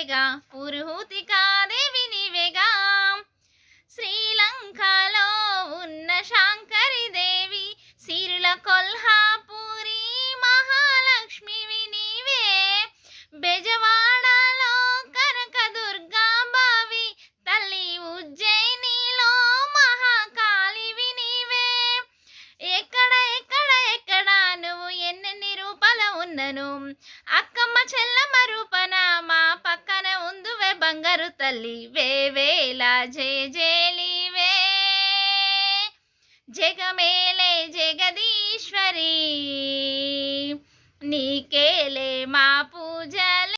నీవేగా, పురుహూతి కాదేవి నీవేగా. శ్రీలంకలో ఉన్న శాంకరి దేవి, సిరుల కొల్హాపురి మహాలక్ష్మివి నీవే. బెజవాడలో కనకదుర్గా బావి, తల్లి ఉజ్జయినిలో మహాకాళివి నీవే. ఎక్కడ ఎక్కడ ఎక్కడ నువ్వు ఎన్నెన్ని రూపాల ఉన్నను, అక్కమ్మ చెల్లమ్మ రూపన మా పక్కన ఉందువే బంగారు తల్లి. వేవేల జయజేలివే, జగమేలే జగదీశ్వరి, నీకేలే మా పూజ